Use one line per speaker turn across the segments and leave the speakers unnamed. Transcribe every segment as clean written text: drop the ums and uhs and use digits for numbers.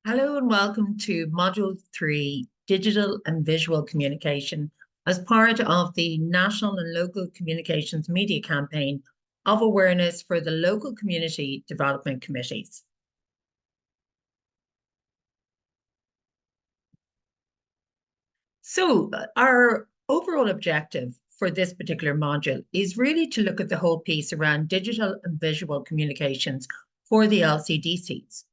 Hello and welcome to Module 3, Digital and Visual Communication, as part of the National and Local Communications Media Campaign of Awareness for the Local Community Development Committees. So our overall objective for this particular module is really to look at the whole piece around digital and visual communications for the LCDCs.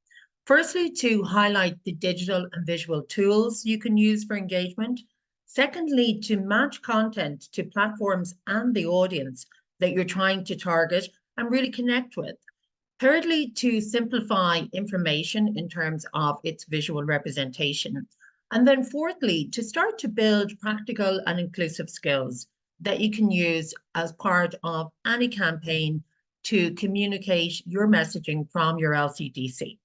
Firstly, to highlight the digital and visual tools you can use for engagement. Secondly, to match content to platforms and the audience that you're trying to target and really connect with. Thirdly, to simplify information in terms of its visual representation. And then fourthly, to start to build practical and inclusive skills that you can use as part of any campaign to communicate your messaging from your LCDC.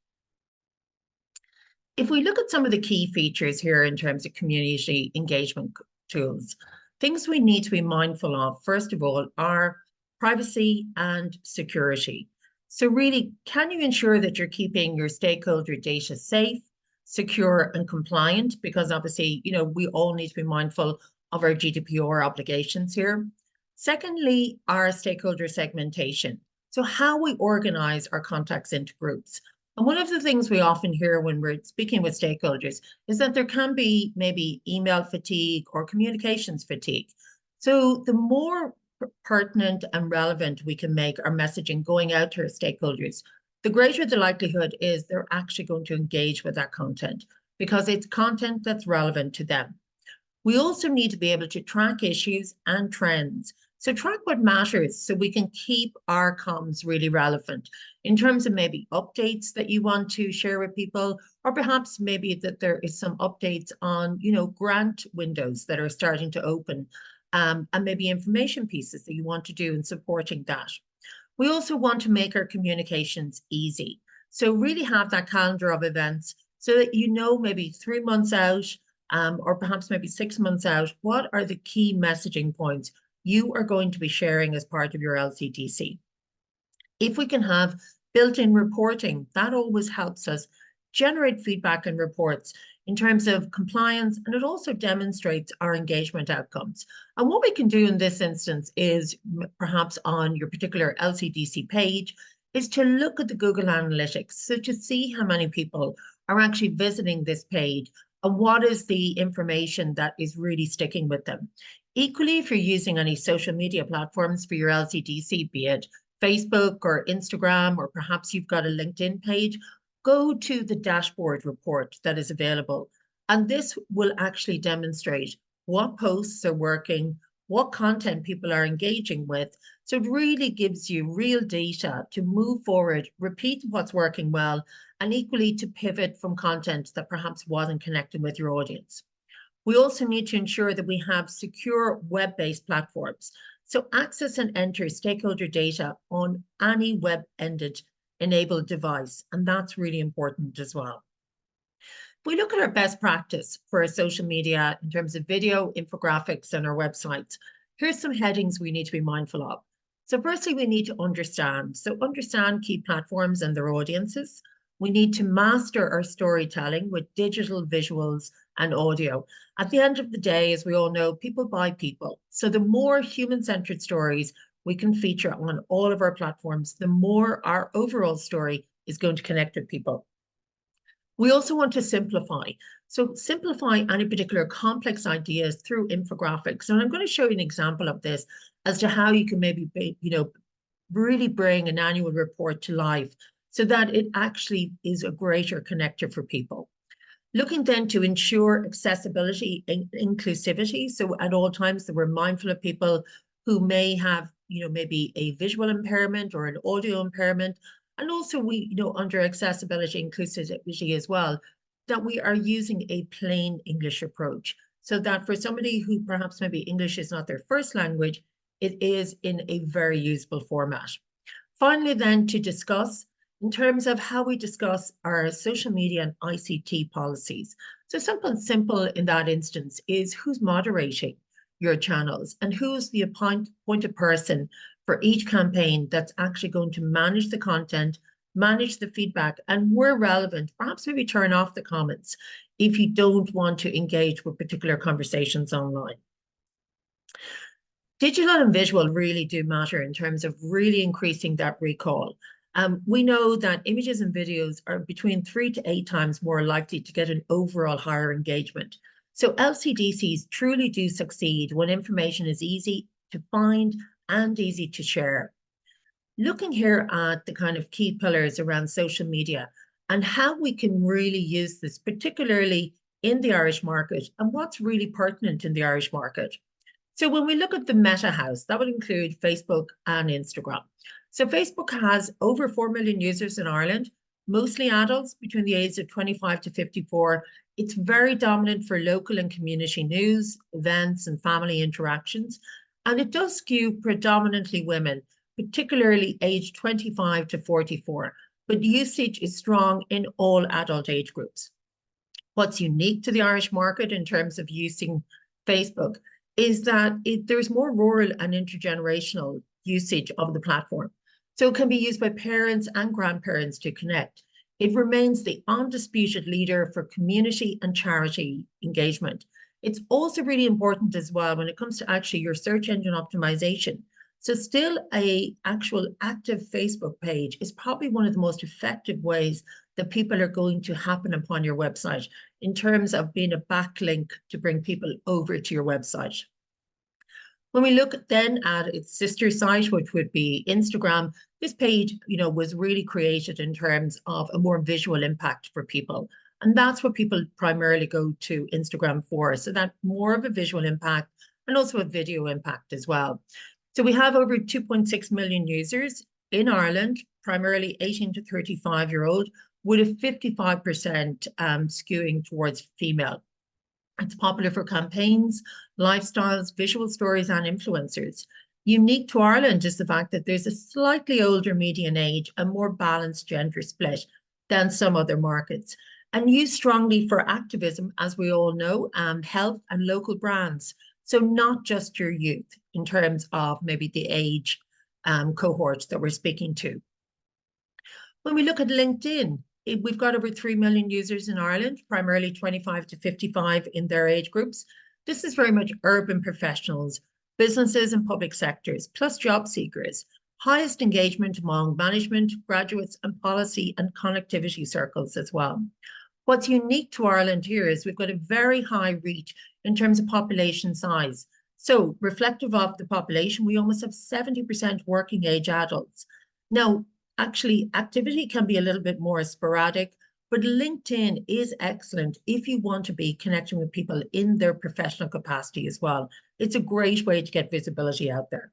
If we look at some of the key features here in terms of community engagement tools, things we need to be mindful of, first of all, are privacy and security. So really, can you ensure that you're keeping your stakeholder data safe, secure, and compliant? Because obviously, we all need to be mindful of our GDPR obligations here. Secondly, our stakeholder segmentation. So how we organize our contacts into groups. And one of the things we often hear when we're speaking with stakeholders is that there can be maybe email fatigue or communications fatigue. So the more pertinent and relevant we can make our messaging going out to our stakeholders, the greater the likelihood is they're actually going to engage with that content because it's content that's relevant to them. We also need to be able to track issues and trends. So track what matters so we can keep our comms really relevant in terms of maybe updates that you want to share with people, or perhaps maybe that there is some updates on, grant windows that are starting to open, and maybe information pieces that you want to do in supporting that. We also want to make our communications easy. So really have that calendar of events so that maybe 3 months out, or perhaps maybe 6 months out, what are the key messaging points you are going to be sharing as part of your LCDC. If we can have built-in reporting, that always helps us generate feedback and reports in terms of compliance, and it also demonstrates our engagement outcomes. And what we can do in this instance is perhaps on your particular LCDC page is to look at the Google Analytics, so to see how many people are actually visiting this page and what is the information that is really sticking with them. Equally, if you're using any social media platforms for your LCDC, be it Facebook or Instagram, or perhaps you've got a LinkedIn page, go to the dashboard report that is available. And this will actually demonstrate what posts are working, what content people are engaging with. So it really gives you real data to move forward, repeat what's working well, and equally to pivot from content that perhaps wasn't connecting with your audience. We also need to ensure that we have secure web-based platforms. So access and enter stakeholder data on any web-ended enabled device. And that's really important as well. If we look at our best practice for our social media in terms of video, infographics, and our websites, here's some headings we need to be mindful of. So firstly, we need to understand. So understand key platforms and their audiences. We need to master our storytelling with digital visuals and audio. At the end of the day, as we all know, people buy people. So the more human-centered stories we can feature on all of our platforms, the more our overall story is going to connect with people. We also want to simplify. So simplify any particular complex ideas through infographics. And I'm going to show you an example of this as to how you can maybe, really bring an annual report to life so that it actually is a greater connector for people. Looking then to ensure accessibility and inclusivity. So at all times that we're mindful of people who may have, maybe a visual impairment or an audio impairment. And also we, under accessibility, inclusivity as well, that we are using a plain English approach. So that for somebody who perhaps maybe English is not their first language, it is in a very usable format. Finally, then to discuss in terms of how we discuss our social media and ICT policies. So simple in that instance is who's moderating your channels and who's the appointed person for each campaign that's actually going to manage the content, manage the feedback, and where relevant, perhaps maybe turn off the comments if you don't want to engage with particular conversations online. Digital and visual really do matter in terms of really increasing that recall. We know that images and videos are between 3 to 8 times more likely to get an overall higher engagement. So LCDCs truly do succeed when information is easy to find and easy to share. Looking here at the kind of key pillars around social media and how we can really use this, particularly in the Irish market, and what's really pertinent in the Irish market. So when we look at the Meta House, that would include Facebook and Instagram. So Facebook has over 4 million users in Ireland, mostly adults between the ages of 25 to 54. It's very dominant for local and community news, events, and family interactions. And it does skew predominantly women, particularly aged 25 to 44. But usage is strong in all adult age groups. What's unique to the Irish market in terms of using Facebook is that there's more rural and intergenerational usage of the platform. So it can be used by parents and grandparents to connect. It remains the undisputed leader for community and charity engagement. It's also really important as well when it comes to actually your search engine optimization. So still a actual active Facebook page is probably one of the most effective ways that people are going to happen upon your website in terms of being a backlink to bring people over to your website. When we look then at its sister site, which would be Instagram, this page, was really created in terms of a more visual impact for people. And that's what people primarily go to Instagram for. So that more of a visual impact and also a video impact as well. So we have over 2.6 million users in Ireland, primarily 18 to 35-year-old, with a 55% skewing towards female. It's popular for campaigns, lifestyles, visual stories, and influencers. Unique to Ireland is the fact that there's a slightly older median age and more balanced gender split than some other markets, and used strongly for activism, as we all know, health and local brands. So not just your youth in terms of maybe the age cohort that we're speaking to. When we look at LinkedIn, we've got over 3 million users in Ireland, primarily 25 to 55 in their age groups. This is very much urban professionals, businesses and public sectors, plus job seekers. Highest engagement among management, graduates, and policy and connectivity circles as well. What's unique to Ireland here is we've got a very high reach in terms of population size. So reflective of the population, we almost have 70% working age adults. Now, actually, activity can be a little bit more sporadic, but LinkedIn is excellent if you want to be connecting with people in their professional capacity as well. It's a great way to get visibility out there.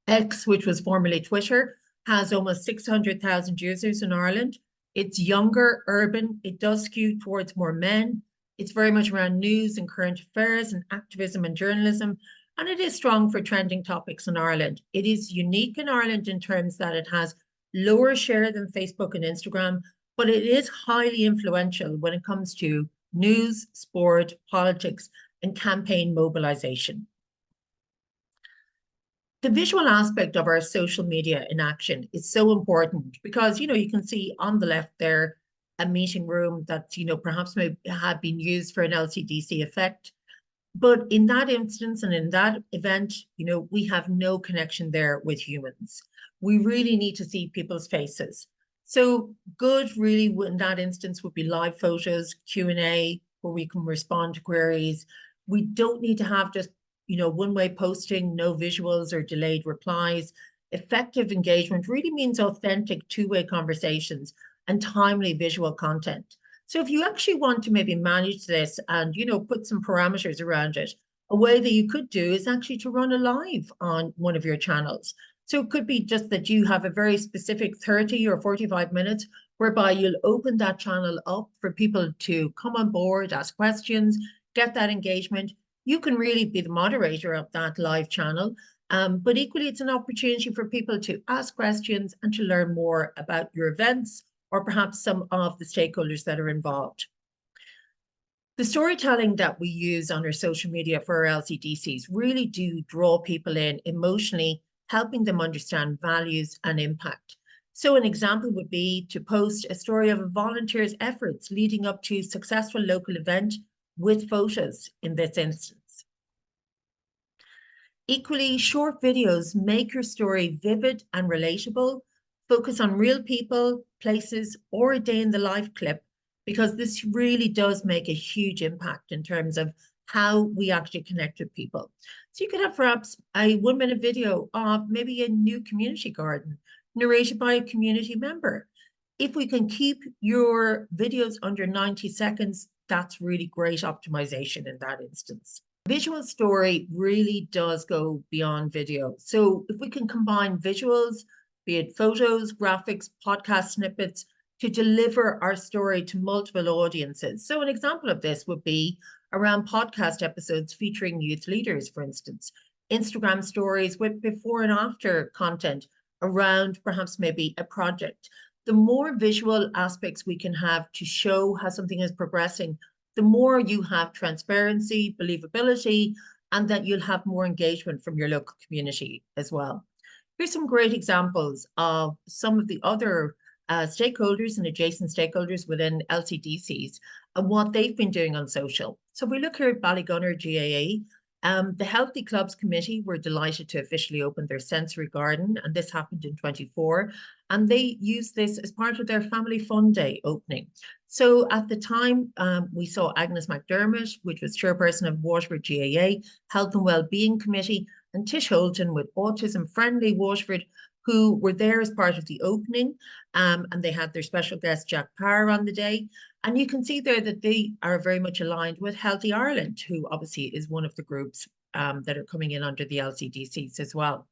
X, which was formerly Twitter, has almost 600,000 users in Ireland. It's younger, urban. It does skew towards more men. It's very much around news and current affairs and activism and journalism. And it is strong for trending topics in Ireland. It is unique in Ireland in terms that it has lower share than Facebook and Instagram, but it is highly influential when it comes to news, sport, politics, and campaign mobilization. The visual aspect of our social media in action is so important because, you can see on the left there a meeting room that, perhaps may have been used for an LCDC effect. But in that instance and in that event, we have no connection there with humans. We really need to see people's faces. So good really in that instance would be live photos, Q&A, where we can respond to queries. We don't need to have just one-way posting, no visuals or delayed replies. Effective engagement really means authentic two-way conversations and timely visual content. So if you actually want to maybe manage this and, put some parameters around it, a way that you could do is actually to run a live on one of your channels. So it could be just that you have a very specific 30 or 45 minutes whereby you'll open that channel up for people to come on board, ask questions, get that engagement. You can really be the moderator of that live channel, but equally it's an opportunity for people to ask questions and to learn more about your events or perhaps some of the stakeholders that are involved. The storytelling that we use on our social media for our LCDCs really do draw people in emotionally, helping them understand values and impact. So an example would be to post a story of a volunteer's efforts leading up to a successful local event with photos in this instance. Equally, short videos make your story vivid and relatable. Focus on real people, places, or a day in the life clip, because this really does make a huge impact in terms of how we actually connect with people. So you could have perhaps a 1-minute video of maybe a new community garden narrated by a community member. If we can keep your videos under 90 seconds, that's really great optimization in that instance. Visual story really does go beyond video. So if we can combine visuals, be it photos, graphics, podcast snippets, to deliver our story to multiple audiences. So an example of this would be around podcast episodes featuring youth leaders, for instance, Instagram stories with before and after content around perhaps maybe a project. The more visual aspects we can have to show how something is progressing, the more you have transparency, believability, and that you'll have more engagement from your local community as well. Here's some great examples of some of the other stakeholders and adjacent stakeholders within LCDCs and what they've been doing on social. So we look here at Ballygunner GAA. The Healthy Clubs Committee were delighted to officially open their sensory garden, and this happened in 24. And they used this as part of their Family Fun Day opening. So at the time, we saw Agnes McDermott, which was chairperson of Waterford GAA, Health and Wellbeing Committee, and Tish Holton with Autism Friendly Waterford, who were there as part of the opening, and they had their special guest Jack Parr on the day. And you can see there that they are very much aligned with Healthy Ireland, who obviously is one of the groups that are coming in under the LCDCs as well.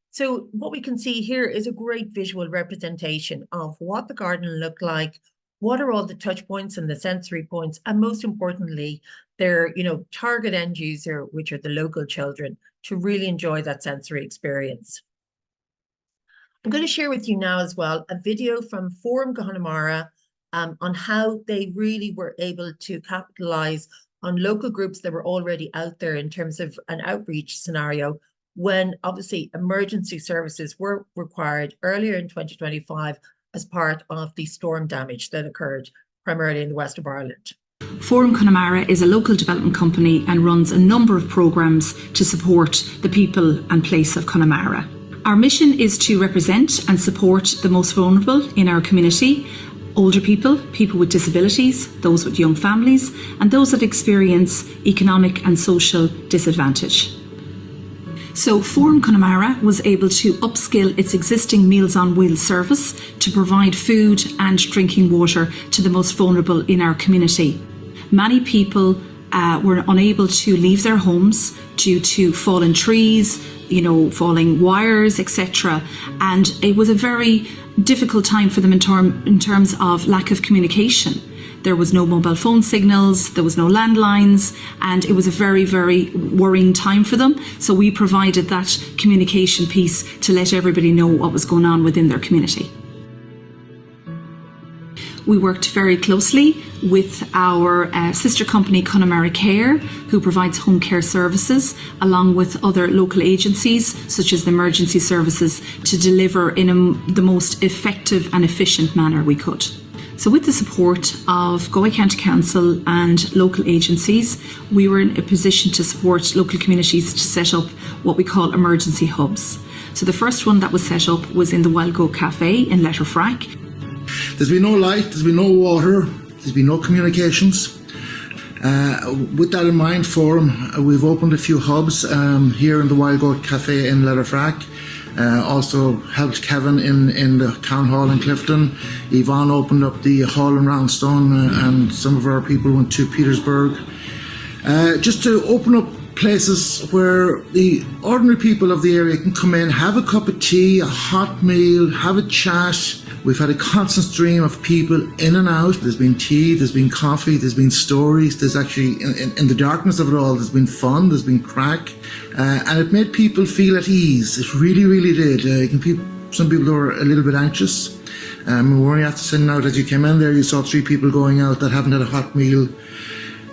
So what we can see here is a great visual representation of what the garden looked like, what are all the touch points and the sensory points, and most importantly, their target end user, which are the local children, to really enjoy that sensory experience. I'm going to share with you now as well a video from Forum Connemara on how they really were able to capitalize on local groups that were already out there in terms of an outreach scenario when obviously emergency services were required earlier in 2025 as part of the storm damage that occurred primarily in the west of Ireland.
Forum Connemara is a local development company and runs a number of programmes to support the people and place of Connemara. Our mission is to represent and support the most vulnerable in our community: older people, people with disabilities, those with young families, and those that experience economic and social disadvantage. So Forum Connemara was able to upskill its existing Meals on Wheels service to provide food and drinking water to the most vulnerable in our community. Many people were unable to leave their homes due to fallen trees, falling wires, etc. And it was a very difficult time for them in terms of lack of communication. There was no mobile phone signals, there was no landlines, and it was a very, very worrying time for them. So we provided that communication piece to let everybody know what was going on within their community. We worked very closely with our sister company Connemara Care, who provides home care services, along with other local agencies such as the emergency services, to deliver in the most effective and efficient manner we could. So with the support of Galway County Council and local agencies, we were in a position to support local communities to set up what we call emergency hubs. So the first one that was set up was in the Wild Goat Cafe in Letterfrack.
There's been no light, there's been no water, there's been no communications. With that in mind, Forum, we've opened a few hubs here in the Wild Goat Cafe in Letterfrack. Also helped Kevin in the town hall in Clifton. Yvonne opened up the hall in Roundstone, and some of our people went to Petersburg. Just to open up places where the ordinary people of the area can come in, have a cup of tea, a hot meal, have a chat. We've had a constant stream of people in and out. There's been tea, there's been coffee, there's been stories. There's actually, in the darkness of it all, there's been fun, there's been crack. And it made people feel at ease. It really, really did. Some people were a little bit anxious. We were only after sending out, as you came in there, you saw 3 people going out that haven't had a hot meal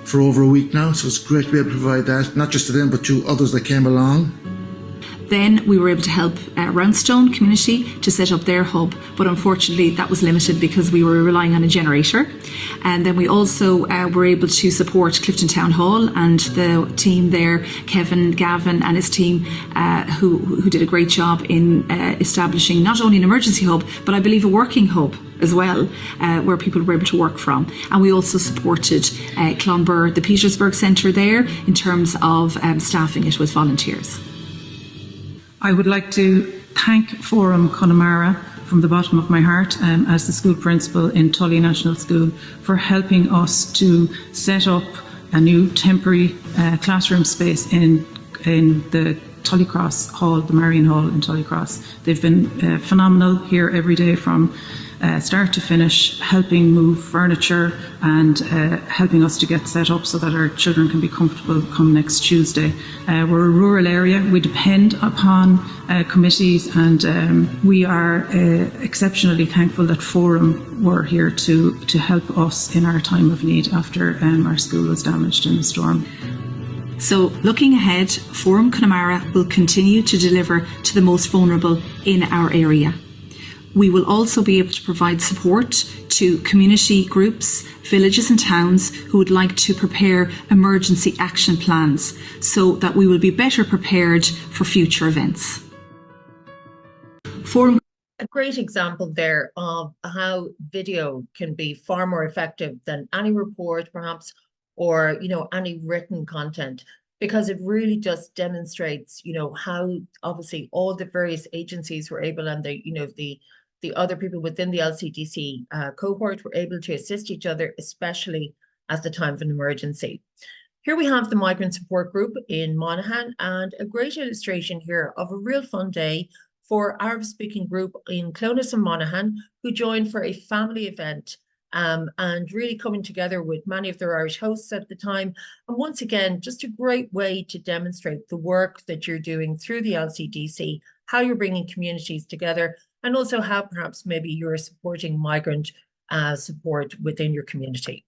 for over a week now. So it's great to be able to provide that, not just to them, but to others that came along.
Then we were able to help Roundstone community to set up their hub, but unfortunately that was limited because we were relying on a generator. And then we also were able to support Clifton Town Hall and the team there, Kevin, Gavin and his team, who did a great job in establishing not only an emergency hub, but I believe a working hub as well, where people were able to work from. And we also supported Clonbur, the Petersburg Centre there, in terms of staffing it with volunteers.
I would like to thank Forum Connemara from the bottom of my heart as the school principal in Tully National School for helping us to set up a new temporary classroom space in the Tullycross Hall, the Marion Hall in Tullycross. They've been phenomenal here every day from start to finish, helping move furniture and helping us to get set up so that our children can be comfortable come next Tuesday. We're a rural area, we depend upon committees, and we are exceptionally thankful that Forum were here to help us in our time of need after our school was damaged in the storm.
So looking ahead, Forum Connemara will continue to deliver to the most vulnerable in our area. We will also be able to provide support to community groups, villages and towns who would like to prepare emergency action plans so that we will be better prepared for future events. Forum.
A great example there of how video can be far more effective than any report perhaps, or any written content, because it really just demonstrates how obviously all the various agencies were able, and the other people within the LCDC cohort were able to assist each other, especially at the time of an emergency. Here we have the Migrant Support Group in Monaghan, and a great illustration here of a real fun day for Arab-speaking group in Clones and Monaghan, who joined for a family event and really coming together with many of their Irish hosts at the time. And once again, just a great way to demonstrate the work that you're doing through the LCDC, how you're bringing communities together, and also how perhaps maybe you're supporting migrant support within your community.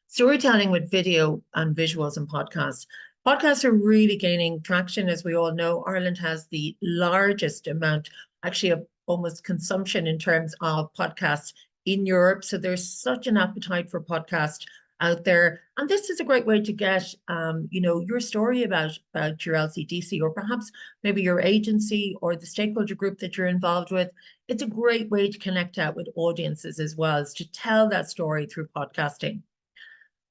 Storytelling with video and visuals and podcasts. Podcasts are really gaining traction. As we all know, Ireland has the largest amount actually of almost consumption in terms of podcasts in Europe. So there's such an appetite for podcasts out there. And this is a great way to get, your story about your LCDC, or perhaps maybe your agency or the stakeholder group that you're involved with. It's a great way to connect out with audiences as well, as to tell that story through podcasting.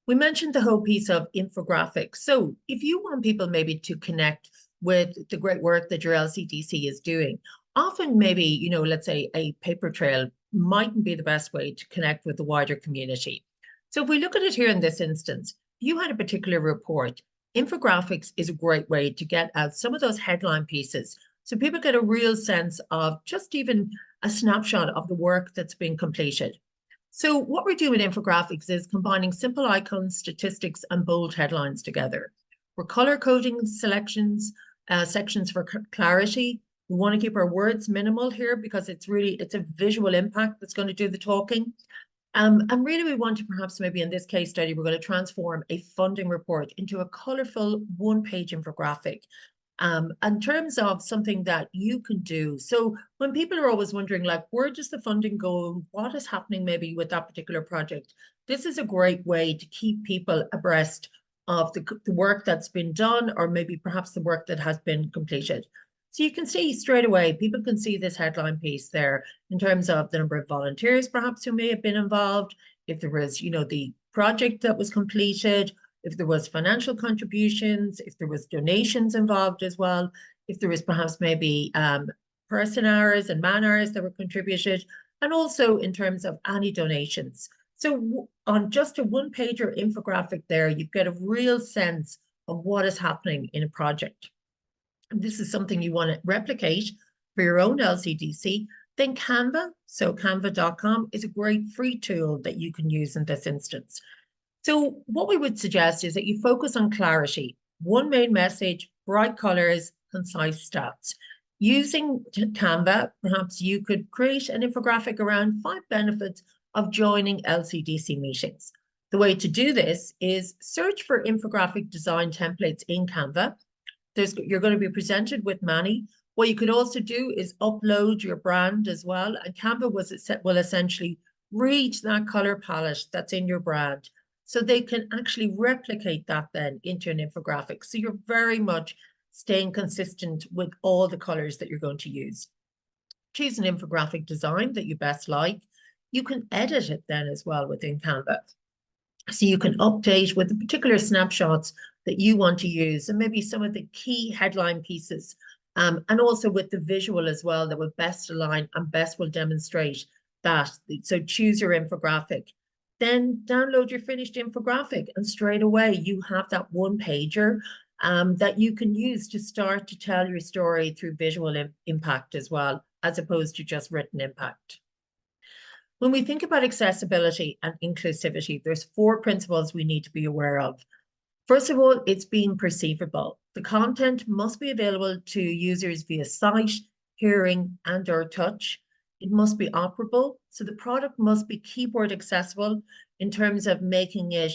We mentioned the whole piece of infographics. So if you want people maybe to connect with the great work that your LCDC is doing, often maybe, let's say a paper trail mightn't be the best way to connect with the wider community. So if we look at it here in this instance, you had a particular report. Infographics is a great way to get out some of those headline pieces, so people get a real sense of just even a snapshot of the work that's been completed. So what we're doing with infographics is combining simple icons, statistics, and bold headlines together. We're color coding sections for clarity. We want to keep our words minimal here because it's a visual impact that's going to do the talking. And really we want to perhaps maybe in this case study, we're going to transform a funding report into a colorful one-page infographic in terms of something that you can do. So when people are always wondering, like, where does the funding go? What is happening maybe with that particular project? This is a great way to keep people abreast of the work that's been done, or maybe perhaps the work that has been completed. So you can see straight away, people can see this headline piece there in terms of the number of volunteers perhaps who may have been involved, if there was, the project that was completed, if there was financial contributions, if there was donations involved as well, if there was perhaps maybe person hours and man hours that were contributed, and also in terms of any donations. So on just a one-pager infographic there, you get a real sense of what is happening in a project. And this is something you want to replicate for your own LCDC. Then Canva, so canva.com is a great free tool that you can use in this instance. So what we would suggest is that you focus on clarity, one main message, bright colors, concise stats. Using Canva, perhaps you could create an infographic around 5 benefits of joining LCDC meetings. The way to do this is search for infographic design templates in Canva. you're going to be presented with many. What you could also do is upload your brand as well, and Canva will essentially read that color palette that's in your brand, so they can actually replicate that then into an infographic. So you're very much staying consistent with all the colors that you're going to use. Choose an infographic design that you best like. You can edit it then as well within Canva. So you can update with the particular snapshots that you want to use, and maybe some of the key headline pieces, and also with the visual as well that will best align and best will demonstrate that. So choose your infographic, then download your finished infographic, and straight away you have that one pager that you can use to start to tell your story through visual impact as well, as opposed to just written impact. When we think about accessibility and inclusivity, there's 4 principles we need to be aware of. First of all, it's being perceivable. The content must be available to users via sight, hearing, and/or touch. It must be operable. So the product must be keyboard accessible in terms of making it,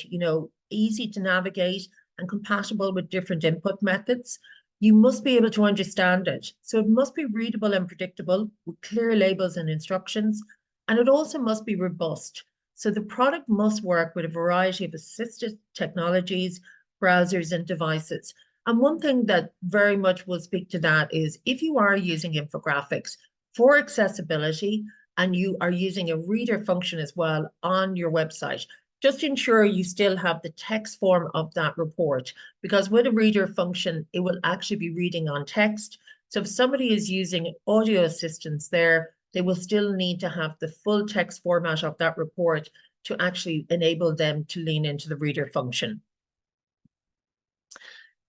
easy to navigate and compatible with different input methods. You must be able to understand it. So it must be readable and predictable with clear labels and instructions. And it also must be robust. So the product must work with a variety of assistive technologies, browsers, and devices. And one thing that very much will speak to that is if you are using infographics for accessibility and you are using a reader function as well on your website, just ensure you still have the text form of that report, because with a reader function, it will actually be reading on text. So if somebody is using audio assistance there, they will still need to have the full text format of that report to actually enable them to lean into the reader function.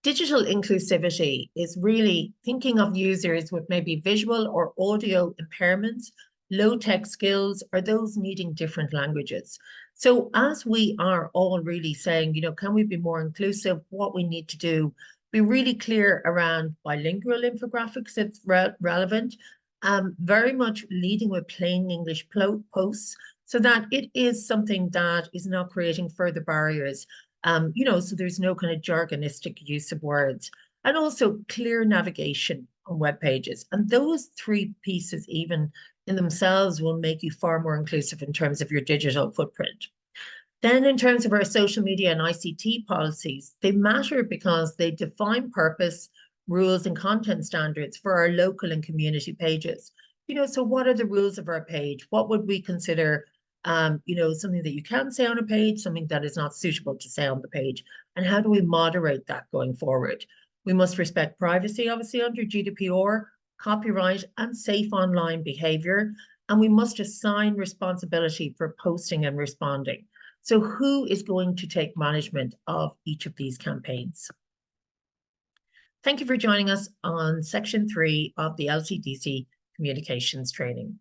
Digital inclusivity is really thinking of users with maybe visual or audio impairments, low tech skills, or those needing different languages. So as we are all really saying, can we be more inclusive? What we need to do, be really clear around bilingual infographics if relevant, very much leading with plain English posts so that it is something that is not creating further barriers, so there's no kind of jargonistic use of words, and also clear navigation on web pages. And those 3 pieces even in themselves will make you far more inclusive in terms of your digital footprint. Then in terms of our social media and ICT policies, they matter because they define purpose, rules, and content standards for our local and community pages. So what are the rules of our page? What would we consider, something that you can say on a page, something that is not suitable to say on the page? And how do we moderate that going forward? We must respect privacy, obviously, under GDPR, copyright, and safe online behavior. And we must assign responsibility for posting and responding. So who is going to take management of each of these campaigns? Thank you for joining us on section 3 of the LCDC communications training.